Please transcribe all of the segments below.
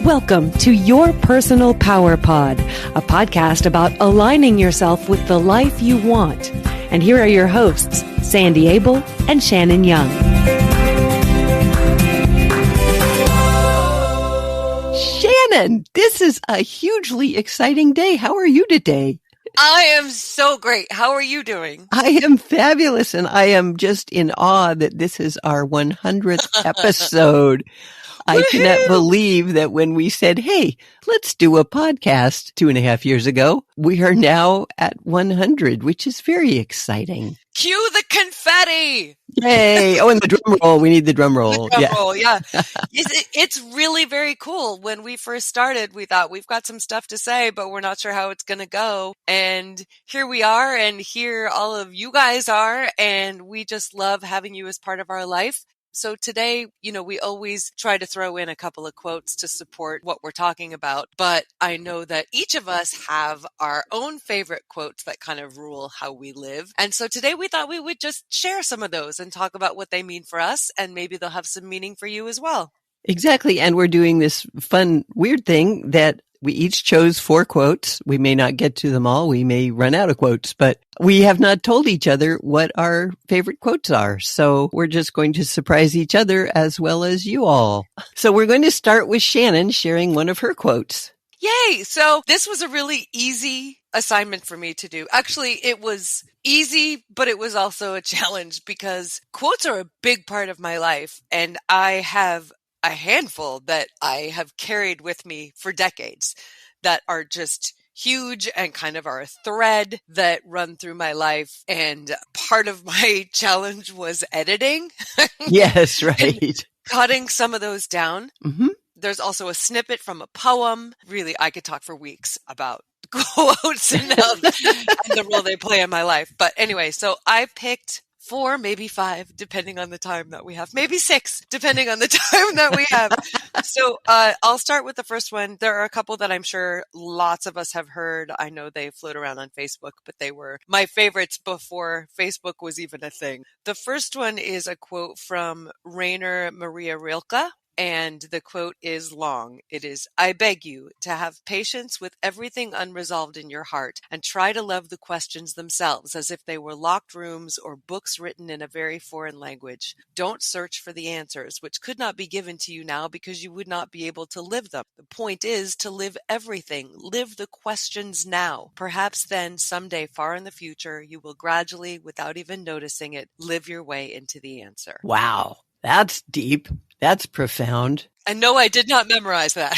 Welcome to Your Personal Power Pod, a podcast about aligning yourself with the life you want. And here are your hosts, Sandy Abel and Shannon Young. Shannon, this is a hugely exciting day. How are you today? I am so great. How are you doing? I am fabulous, and I am just in awe that this is our 100th episode. I cannot believe that when we said, hey, let's do a podcast 2.5 years ago, we are now at 100, which is very exciting. Cue the confetti. Yay. Oh, and the drum roll. We need the drum roll. The drum roll, yeah. It's really very cool. When we first started, we thought we've got some stuff to say, but we're not sure how it's going to go. And here we are, and here all of you guys are, and we just love having you as part of our life. So today, we always try to throw in a couple of quotes to support what we're talking about, but I know that each of us have our own favorite quotes that kind of rule how we live. And so today we thought we would just share some of those and talk about what they mean for us, and maybe they'll have some meaning for you as well. Exactly. And we're doing this fun, weird thing that we each chose 4 quotes. We may not get to them all. We may run out of quotes, but we have not told each other what our favorite quotes are. So we're just going to surprise each other as well as you all. So we're going to start with Shannon sharing one of her quotes. Yay! So this was a really easy assignment for me to do. Actually, it was easy, but it was also a challenge because quotes are a big part of my life, and I have a handful that I have carried with me for decades that are just huge and kind of are a thread that run through my life. And part of my challenge was editing. Yes, right. Cutting some of those down. Mm-hmm. There's also a snippet from a poem. Really, I could talk for weeks about quotes and the role they play in my life. But anyway, so I picked 4, maybe 5, depending on the time that we have. Maybe 6, depending on the time that we have. So I'll start with the first one. There are a couple that I'm sure lots of us have heard. I know they float around on Facebook, but they were my favorites before Facebook was even a thing. The first one is a quote from Rainer Maria Rilke. And the quote is long. It is, "I beg you to have patience with everything unresolved in your heart and try to love the questions themselves as if they were locked rooms or books written in a very foreign language. Don't search for the answers, which could not be given to you now because you would not be able to live them. The point is to live everything. Live the questions now. Perhaps then, someday far in the future, you will gradually, without even noticing it, live your way into the answer." Wow. That's deep. That's profound. And no, I did not memorize that.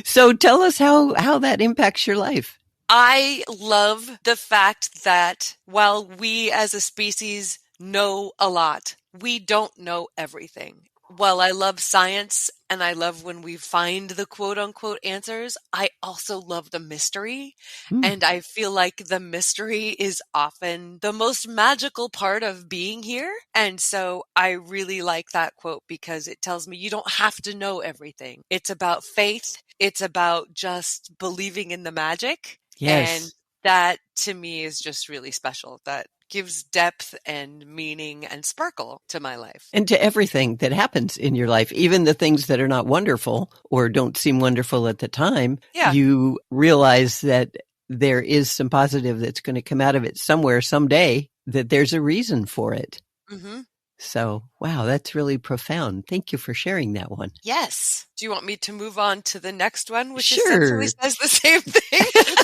So tell us how that impacts your life. I love the fact that while we as a species know a lot, we don't know everything. While I love science and I love when we find the quote unquote answers, I also love the mystery. And I feel like the mystery is often the most magical part of being here. And so I really like that quote because it tells me you don't have to know everything. It's about faith. It's about just believing in the magic. Yes. And that to me is just really special. That gives depth and meaning and sparkle to my life. And to everything that happens in your life, even the things that are not wonderful or don't seem wonderful at the time, you realize that there is some positive that's going to come out of it somewhere, someday, that there's a reason for it. Mm-hmm. So, wow, that's really profound. Thank you for sharing that one. Yes. Do you want me to move on to the next one, which Sure. essentially says the same thing?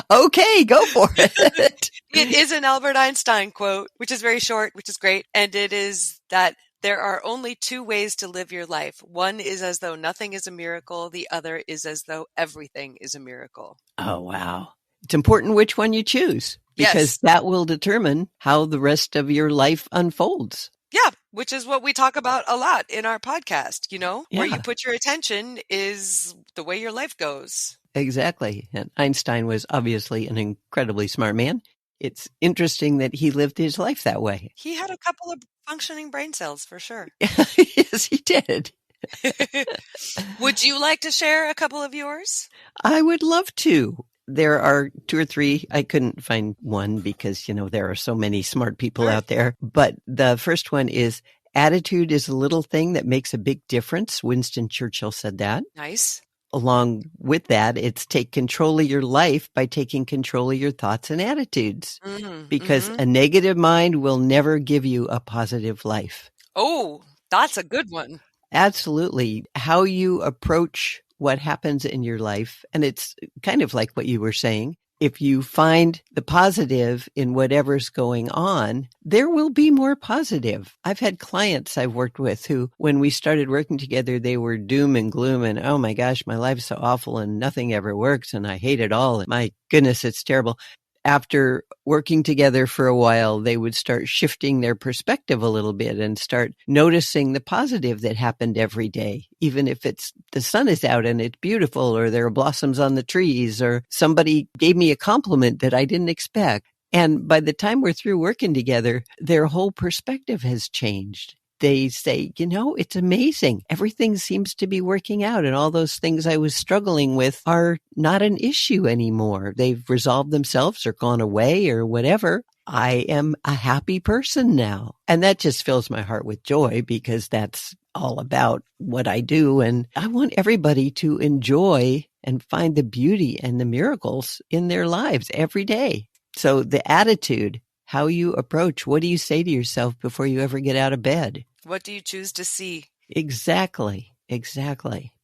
Okay, go for it. It is an Albert Einstein quote, which is very short, which is great. And it is that there are only 2 ways to live your life. One is as though nothing is a miracle. The other is as though everything is a miracle. Oh, wow. It's important which one you choose because that will determine how the rest of your life unfolds. Yeah, which is what we talk about a lot in our podcast, where you put your attention is the way your life goes. Exactly. And Einstein was obviously an incredibly smart man. It's interesting that he lived his life that way. He had a couple of functioning brain cells for sure. Yes, he did. Would you like to share a couple of yours? I would love to. There are 2 or 3. I couldn't find one because, there are so many smart people out there. But the first one is, Attitude is a little thing that makes a big difference. Winston Churchill said that. Nice. Along with that, it's take control of your life by taking control of your thoughts and attitudes. Because a negative mind will never give you a positive life. Oh, that's a good one. Absolutely. How you approach what happens in your life. And it's kind of like what you were saying. If you find the positive in whatever's going on, there will be more positive. I've had clients I've worked with who, when we started working together, they were doom and gloom and, oh my gosh, my life's so awful and nothing ever works and I hate it all. And my goodness, it's terrible. After working together for a while, they would start shifting their perspective a little bit and start noticing the positive that happened every day. Even if it's the sun is out and it's beautiful, or there are blossoms on the trees, or somebody gave me a compliment that I didn't expect. And by the time we're through working together, their whole perspective has changed. They say, it's amazing. Everything seems to be working out. And all those things I was struggling with are not an issue anymore. They've resolved themselves or gone away or whatever. I am a happy person now. And that just fills my heart with joy because that's all about what I do. And I want everybody to enjoy and find the beauty and the miracles in their lives every day. So the attitude, how you approach, what do you say to yourself before you ever get out of bed? What do you choose to see? Exactly.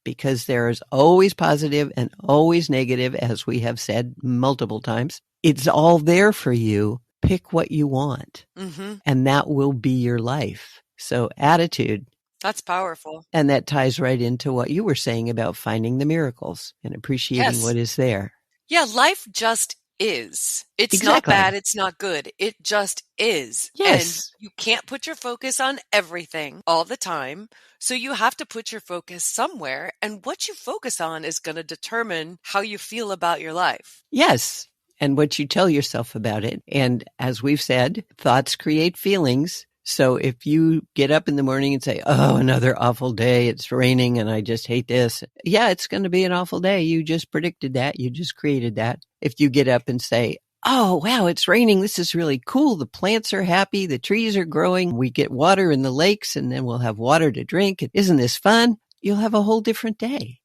Because there is always positive and always negative, as we have said multiple times. It's all there for you. Pick what you want, and that will be your life. So attitude. That's powerful. And that ties right into what you were saying about finding the miracles and appreciating what is there. Yeah, life just is. It's not bad. It's not good. It just is. Yes. And you can't put your focus on everything all the time. So you have to put your focus somewhere. And what you focus on is going to determine how you feel about your life. Yes. And what you tell yourself about it. And as we've said, thoughts create feelings. So if you get up in the morning and say, oh, another awful day, it's raining and I just hate this. Yeah, it's going to be an awful day. You just predicted that. You just created that. If you get up and say, oh, wow, it's raining. This is really cool. The plants are happy. The trees are growing. We get water in the lakes and then we'll have water to drink. Isn't this fun? You'll have a whole different day.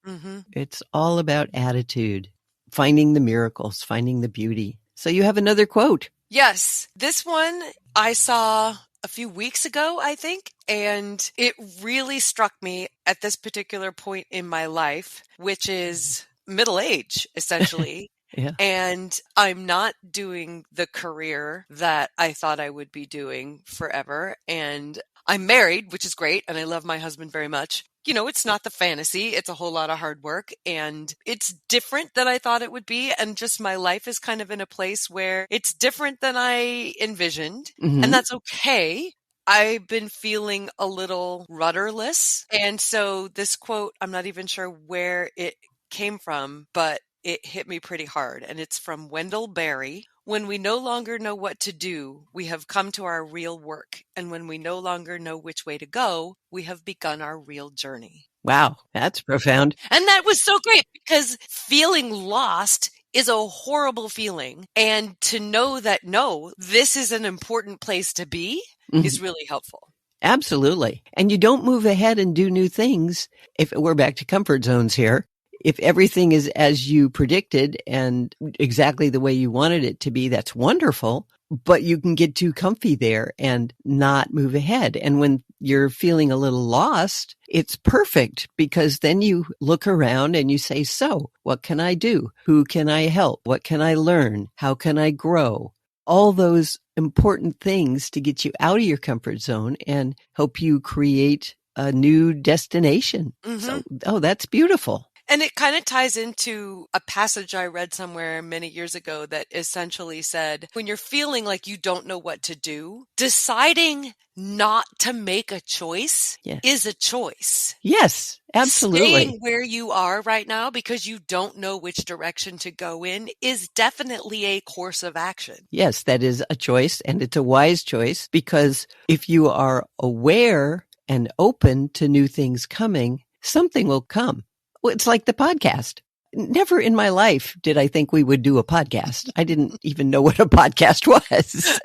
It's all about attitude, finding the miracles, finding the beauty. So you have another quote. Yes. This one I saw a few weeks ago, I think, and it really struck me at this particular point in my life, which is middle age, essentially. Yeah. And I'm not doing the career that I thought I would be doing forever. And I'm married, which is great. And I love my husband very much. It's not the fantasy. It's a whole lot of hard work and it's different than I thought it would be. And just my life is kind of in a place where it's different than I envisioned. And that's okay. I've been feeling a little rudderless. And so this quote, I'm not even sure where it came from, but it hit me pretty hard. And it's from Wendell Berry. When we no longer know what to do, we have come to our real work. And when we no longer know which way to go, we have begun our real journey. Wow, that's profound. And that was so great because feeling lost is a horrible feeling. And to know that, no, this is an important place to be is really helpful. Absolutely. And you don't move ahead and do new things. If we're back to comfort zones here, if everything is as you predicted and exactly the way you wanted it to be, that's wonderful, but you can get too comfy there and not move ahead. And when you're feeling a little lost, it's perfect because then you look around and you say, so what can I do? Who can I help? What can I learn? How can I grow? All those important things to get you out of your comfort zone and help you create a new destination. So, that's beautiful. And it kind of ties into a passage I read somewhere many years ago that essentially said, when you're feeling like you don't know what to do, deciding not to make a choice is a choice. Yes, absolutely. Staying where you are right now because you don't know which direction to go in is definitely a course of action. Yes, that is a choice, and it's a wise choice because if you are aware and open to new things coming, something will come. Well, it's like the podcast. Never in my life did I think we would do a podcast. I didn't even know what a podcast was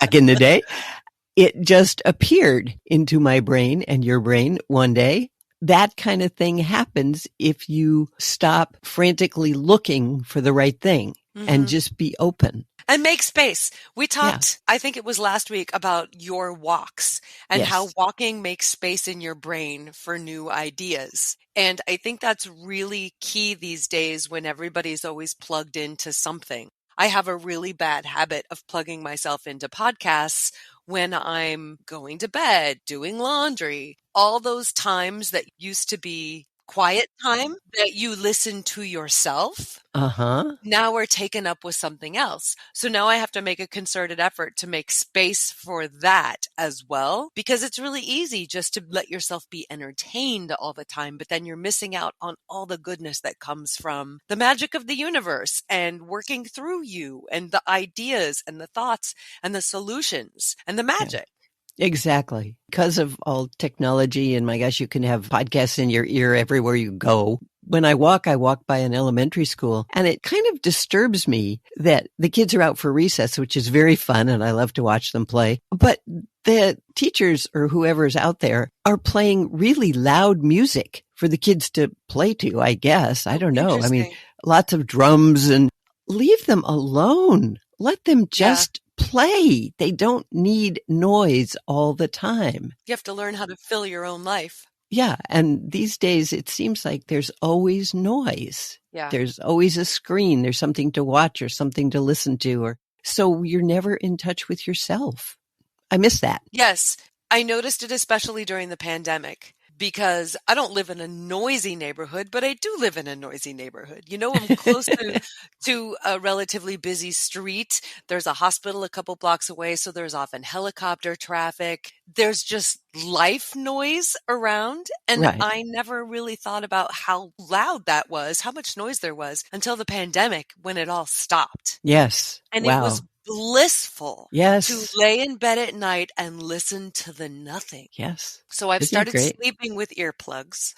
back in the day. it just appeared into my brain and your brain one day. That kind of thing happens if you stop frantically looking for the right thing and just be open. And make space. We Yeah. talked, I think it was last week, about your walks and Yes. how walking makes space in your brain for new ideas. And I think that's really key these days when everybody's always plugged into something. I have a really bad habit of plugging myself into podcasts when I'm going to bed, doing laundry, all those times that used to be quiet time that you listen to yourself. Now we're taken up with something else. So now I have to make a concerted effort to make space for that as well, because it's really easy just to let yourself be entertained all the time, but then you're missing out on all the goodness that comes from the magic of the universe and working through you and the ideas and the thoughts and the solutions and the magic. Exactly. Because of all technology, and my gosh, you can have podcasts in your ear everywhere you go. When I walk by an elementary school, and it kind of disturbs me that the kids are out for recess, which is very fun, and I love to watch them play. But the teachers or whoever's out there are playing really loud music for the kids to play to, I guess. I don't know. I mean, lots of drums, and leave them alone. Let them just play. They don't need noise all the time. You have to learn how to fill your own life. Yeah. And these days it seems like there's always noise. Yeah. There's always a screen. There's something to watch or something to listen to, so you're never in touch with yourself. I miss that. Yes. I noticed it especially during the pandemic. Because I don't live in a noisy neighborhood, but I do live in a noisy neighborhood. You know, I'm close to a relatively busy street. There's a hospital a couple blocks away, so there's often helicopter traffic. There's just life noise around. And I never really thought about how loud that was, how much noise there was until the pandemic when it all stopped. Yes. And it was blissful to lay in bed at night and listen to the nothing. Yes. So I've started sleeping with earplugs.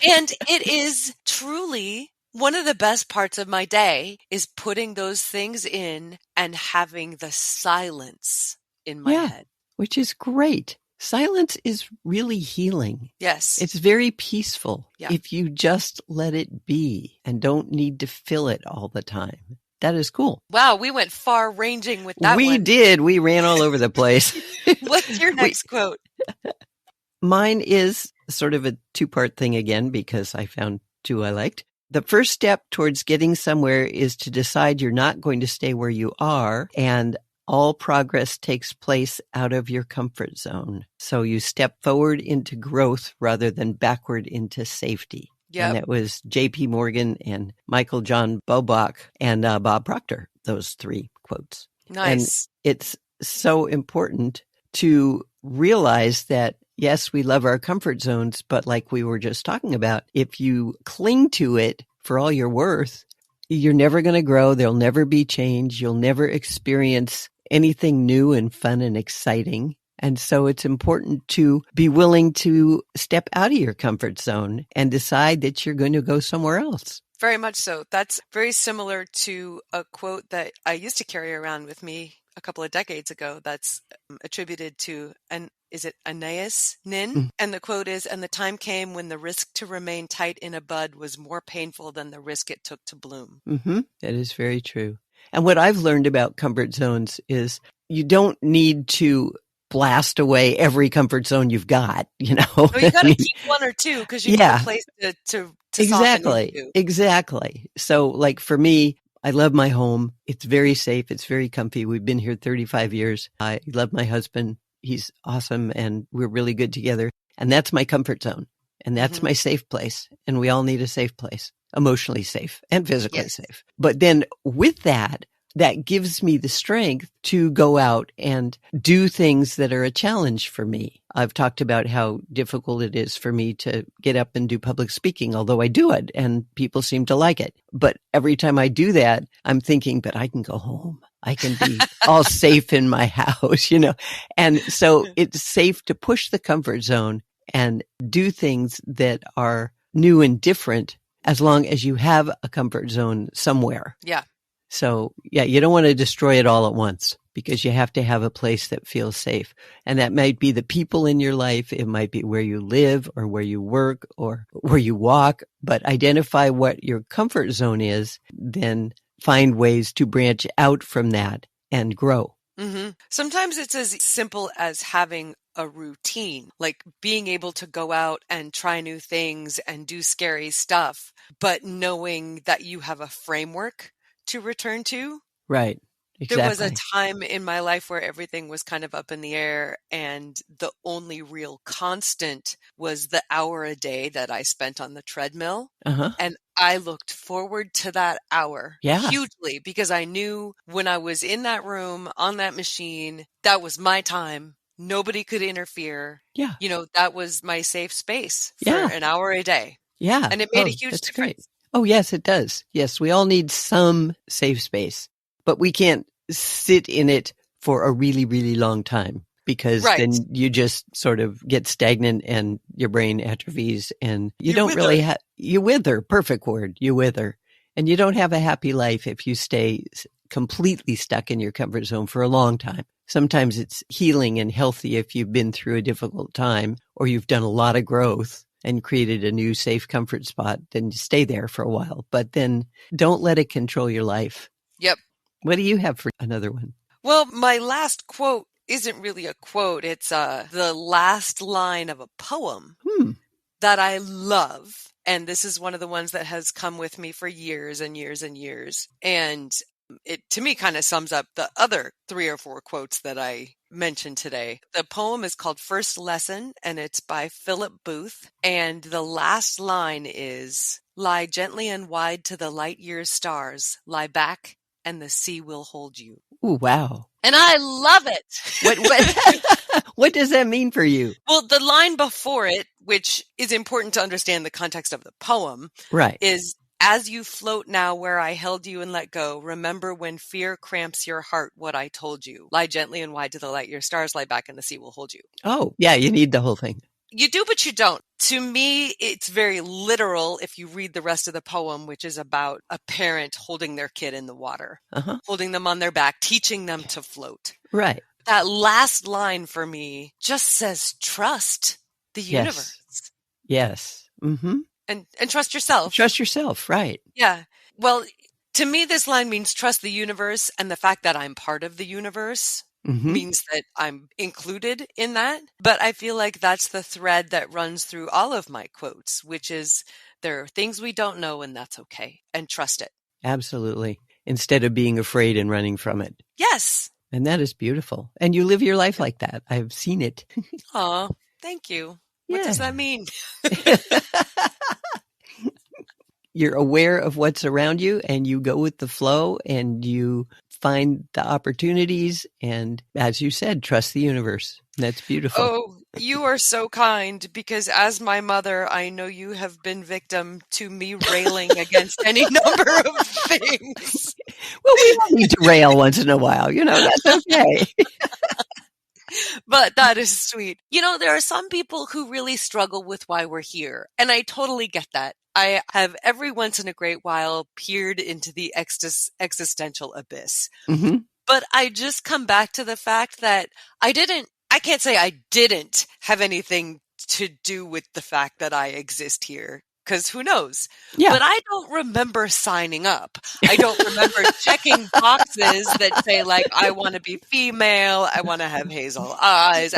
And it is truly one of the best parts of my day is putting those things in and having the silence in my head. Which is great. Silence is really healing. Yes. It's very peaceful if you just let it be and don't need to fill it all the time. That is cool. Wow, we went far ranging with that one. We did. We ran all over the place. What's your next quote? Mine is sort of a two-part thing again, because I found two I liked. The first step towards getting somewhere is to decide you're not going to stay where you are, and all progress takes place out of your comfort zone. So you step forward into growth rather than backward into safety. Yep. And that was J.P. Morgan and Michael John Bobach and Bob Proctor, those three quotes. Nice. And it's so important to realize that, yes, we love our comfort zones, but like we were just talking about, if you cling to it for all you're worth, you're never going to grow. There'll never be change. You'll never experience anything new and fun and exciting. And so it's important to be willing to step out of your comfort zone and decide that you're going to go somewhere else. Very much so. That's very similar to a quote that I used to carry around with me a couple of decades ago that's attributed to is it Anais Nin? And the quote is, "And the time came when the risk to remain tight in a bud was more painful than the risk it took to bloom." That is very true. And what I've learned about comfort zones is you don't need to blast away every comfort zone you've got, you know. Well, you got to keep one or two because you need a place to Exactly. So like for me, I love my home. It's very safe. It's very comfy. We've been here 35 years. I love my husband. He's awesome and we're really good together. And that's my comfort zone. And that's my safe place. And we all need a safe place, emotionally safe and physically safe. But then with that, that gives me the strength to go out and do things that are a challenge for me. I've talked about how difficult it is for me to get up and do public speaking, although I do it and people seem to like it. But every time I do that, I'm thinking, but I can go home. I can be all safe in my house, you know. And so it's safe to push the comfort zone and do things that are new and different as long as you have a comfort zone somewhere. Yeah. So, yeah, you don't want to destroy it all at once. because you have to have a place that feels safe. And that might be the people in your life. It might be where you live or where you work or where you walk, but identify what your comfort zone is, then find ways to branch out from that and grow. Mm-hmm. Sometimes it's as simple as having a routine, like being able to go out and try new things and do scary stuff, but knowing that you have a framework to return to. Right. Exactly. There was a time in my life where everything was kind of up in the air, and the only real constant was the hour a day that I spent on the treadmill. Uh-huh. And I looked forward to that hour hugely, because I knew when I was in that room on that machine, that was my time. Nobody could interfere. Yeah. You know, that was my safe space for Yeah. an hour a day. Yeah. And it made a huge that's difference. Great. Oh, yes, it does. Yes, we all need some safe space, but we can't sit in it for a really, really long time, because then you just sort of get stagnant and your brain atrophies and you don't wither. Really you wither. Perfect word. You wither. And you don't have a happy life if you stay completely stuck in your comfort zone for a long time. Sometimes it's healing and healthy if you've been through a difficult time or you've done a lot of growth and created a new safe comfort spot, then you stay there for a while. But then don't let it control your life. Yep. What do you have for another one? Well, my last quote isn't really a quote. It's the last line of a poem that I love. And this is one of the ones that has come with me for years and years and years. And it, to me, kind of sums up the other 3 or 4 quotes that I mentioned today. The poem is called First Lesson, and it's by Philip Booth. And the last line is, "Lie gently and wide to the light year's stars. Lie back, and the sea will hold you." Ooh, wow. And I love it. What does that mean for you? Well, the line before it, which is important to understand the context of the poem, right, is, "As you float now where I held you and let go, remember when fear cramps your heart what I told you. Lie gently and wide to the light your stars, lie back and the sea will hold you." Oh, yeah, you need the whole thing. You do, but you don't. To me, it's very literal if you read the rest of the poem, which is about a parent holding their kid in the water, holding them on their back, teaching them to float. Right. That last line for me just says, trust the universe. Yes. Mm-hmm. And trust yourself. Trust yourself, right. Yeah. Well, to me, this line means trust the universe, and the fact that I'm part of the universe means that I'm included in that. But I feel like that's the thread that runs through all of my quotes, which is there are things we don't know, and that's okay. And trust it. Absolutely. Instead of being afraid and running from it. Yes. And that is beautiful. And you live your life like that. I've seen it. Aw, thank you. What does that mean? You're aware of what's around you and you go with the flow and you find the opportunities. And as you said, trust the universe. That's beautiful. Oh, you are so kind, because as my mother, I know you have been victim to me railing against any number of things. Well, we all need to rail once in a while. You know, that's okay. But that is sweet. You know, there are some people who really struggle with why we're here. And I totally get that. I have every once in a great while peered into the existential abyss. But I just come back to the fact that I can't say I didn't have anything to do with the fact that I exist here. Because who knows? Yeah. But I don't remember signing up. I don't remember checking boxes that say, like, I want to be female. I want to have hazel eyes.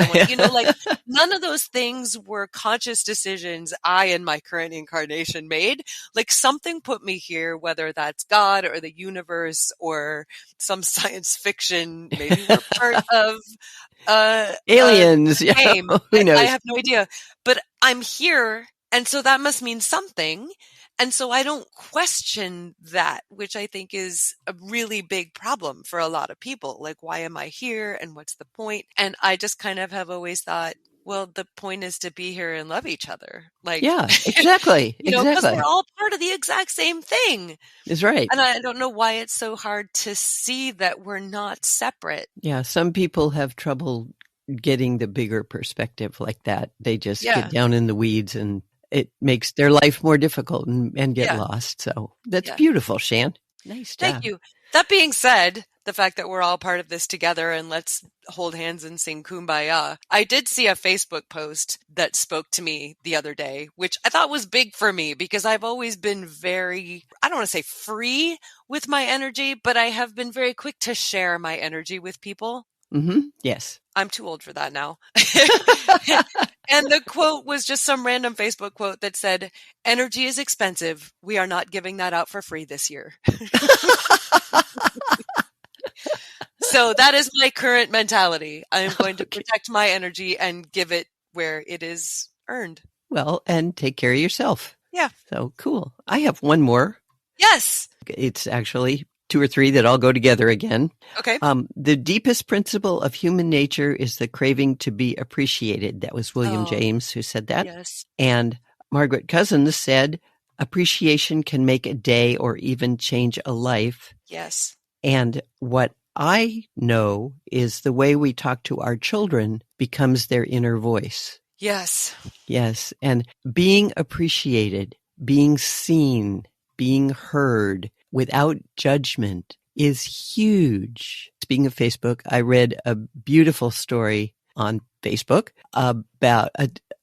None of those things were conscious decisions I, in my current incarnation, made. Like, something put me here, whether that's God or the universe or some science fiction. Maybe we're part of aliens. Game. Who knows? I have no idea. But I'm here. And so that must mean something. And so I don't question that, which I think is a really big problem for a lot of people. Like, why am I here? And what's the point? And I just kind of have always thought, well, the point is to be here and love each other. Like, yeah, exactly. Because we're all part of the exact same thing. That's right. And I don't know why it's so hard to see that we're not separate. Yeah. Some people have trouble getting the bigger perspective like that. They just get down in the weeds and it makes their life more difficult and get lost. So that's beautiful, Shan. Nice job. Thank you. That being said, the fact that we're all part of this together and let's hold hands and sing Kumbaya. I did see a Facebook post that spoke to me the other day, which I thought was big for me because I've always been very, I don't want to say free with my energy, but I have been very quick to share my energy with people. Yes. I'm too old for that now. And the quote was just some random Facebook quote that said, "Energy is expensive. We are not giving that out for free this year." So that is my current mentality. I am going to protect my energy and give it where it is earned. Well, and take care of yourself. Yeah. So cool. I have one more. Yes. It's actually 2 or 3 that all go together again. Okay. The deepest principle of human nature is the craving to be appreciated. That was William James who said that. Yes. And Margaret Cousins said, appreciation can make a day or even change a life. Yes. And what I know is the way we talk to our children becomes their inner voice. Yes. Yes. And being appreciated, being seen, being heard without judgment is huge. Speaking of Facebook, I read a beautiful story on Facebook about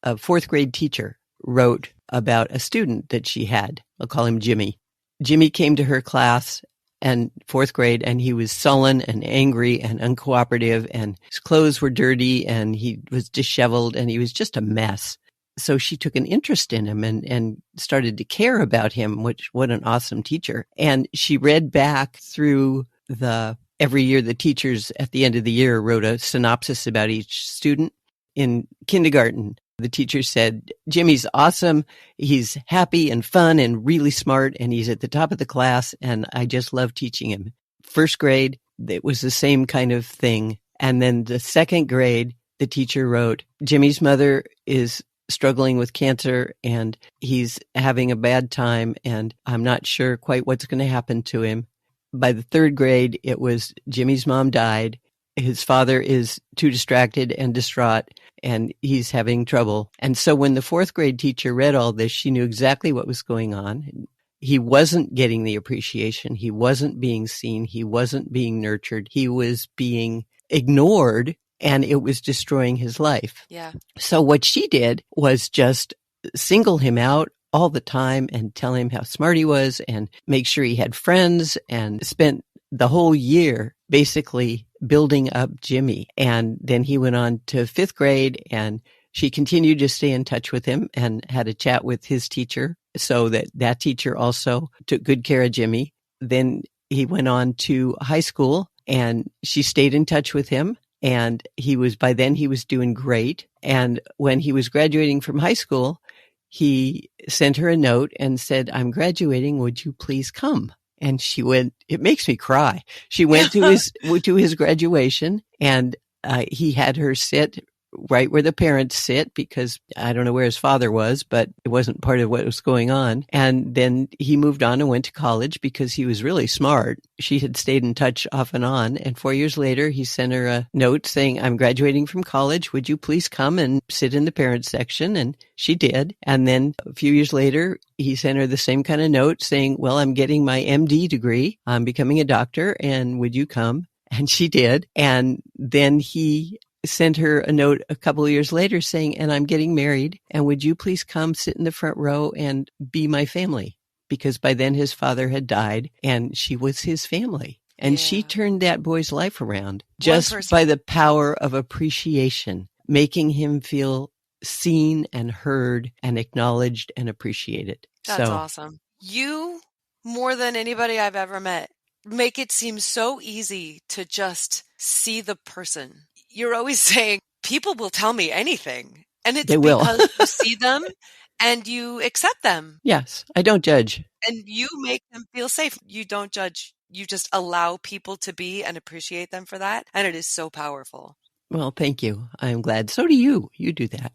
a 4th grade teacher wrote about a student that she had. I'll call him Jimmy. Jimmy came to her class and 4th grade, and he was sullen and angry and uncooperative, and his clothes were dirty, and he was disheveled, and he was just a mess. So she took an interest in him and started to care about him, what an awesome teacher. And she read back through every year the teachers at the end of the year wrote a synopsis about each student. In kindergarten, the teacher said, Jimmy's awesome. He's happy and fun and really smart, and he's at the top of the class, and I just love teaching him. 1st grade, it was the same kind of thing. And then the 2nd grade, the teacher wrote, Jimmy's mother is struggling with cancer and he's having a bad time, and I'm not sure quite what's going to happen to him. By the 3rd grade, it was Jimmy's mom died. His father is too distracted and distraught, and he's having trouble. And so when the 4th grade teacher read all this, she knew exactly what was going on. He wasn't getting the appreciation. He wasn't being seen. He wasn't being nurtured. He was being ignored, and it was destroying his life. Yeah. So what she did was just single him out all the time and tell him how smart he was and make sure he had friends, and spent the whole year basically building up Jimmy. And then he went on to 5th grade, and she continued to stay in touch with him and had a chat with his teacher, so that teacher also took good care of Jimmy. Then he went on to high school, and she stayed in touch with him. And by then he was doing great. And when he was graduating from high school, he sent her a note and said, I'm graduating. Would you please come? And she went, it makes me cry. She went to his graduation, and he had her sit right where the parents sit, because I don't know where his father was, but it wasn't part of what was going on. And then he moved on and went to college because he was really smart. She had stayed in touch off and on. And 4 years later, he sent her a note saying, I'm graduating from college. Would you please come and sit in the parents section? And she did. And then a few years later, he sent her the same kind of note saying, well, I'm getting my MD degree. I'm becoming a doctor. And would you come? And she did. And then he sent her a note a couple of years later saying, and I'm getting married, and would you please come sit in the front row and be my family? Because by then his father had died and she was his family. And she turned that boy's life around just by the power of appreciation, making him feel seen and heard and acknowledged and appreciated. That's awesome. You, more than anybody I've ever met, make it seem so easy to just see the person. You're always saying, people will tell me anything. And it's because you see them and you accept them. Yes, I don't judge. And you make them feel safe. You don't judge. You just allow people to be and appreciate them for that. And it is so powerful. Well, thank you. I'm glad. So do you. You do that.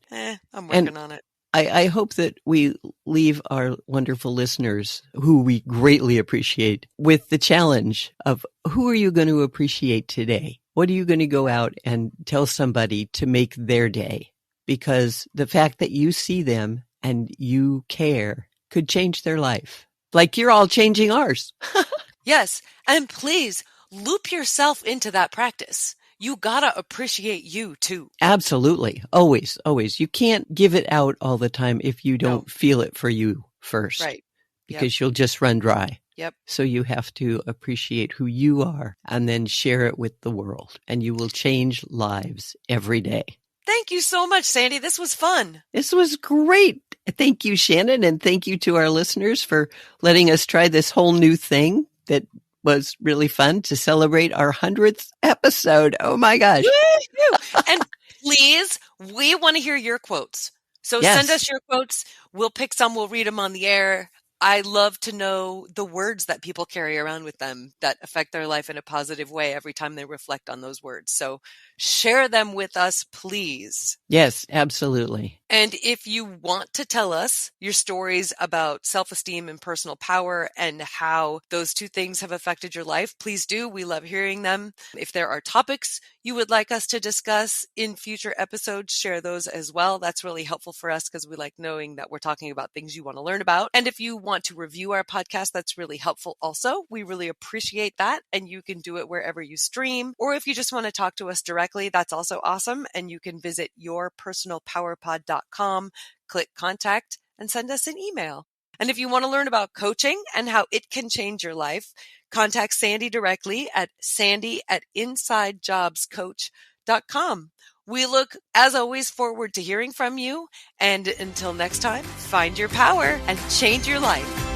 I'm working on it. I hope that we leave our wonderful listeners, who we greatly appreciate, with the challenge of, who are you going to appreciate today? What are you going to go out and tell somebody to make their day? Because the fact that you see them and you care could change their life. Like you're all changing ours. Yes. And please loop yourself into that practice. You gotta appreciate you too. Absolutely. Always, always. You can't give it out all the time if you don't feel it for you first. Right. Because you'll just run dry. Yep. So you have to appreciate who you are and then share it with the world, and you will change lives every day. Thank you so much, Sandy. This was fun. This was great. Thank you, Shannon, and thank you to our listeners for letting us try this whole new thing that was really fun to celebrate our 100th episode. Oh my gosh. And please, we want to hear your quotes. So send us your quotes. We'll pick some. We'll read them on the air. I love to know the words that people carry around with them that affect their life in a positive way every time they reflect on those words. So share them with us, please. Yes, absolutely. And if you want to tell us your stories about self-esteem and personal power and how those two things have affected your life, please do. We love hearing them. If there are topics you would like us to discuss in future episodes, share those as well. That's really helpful for us because we like knowing that we're talking about things you want to learn about. And if you want to review our podcast, that's really helpful also. We really appreciate that. And you can do it wherever you stream. Or if you just want to talk to us directly, that's also awesome. And you can visit yourpersonalpowerpod.com, click contact, and send us an email. And if you want to learn about coaching and how it can change your life, contact Sandy directly at sandy@insidejobscoach.com. We look, as always, forward to hearing from you. And until next time, find your power and change your life.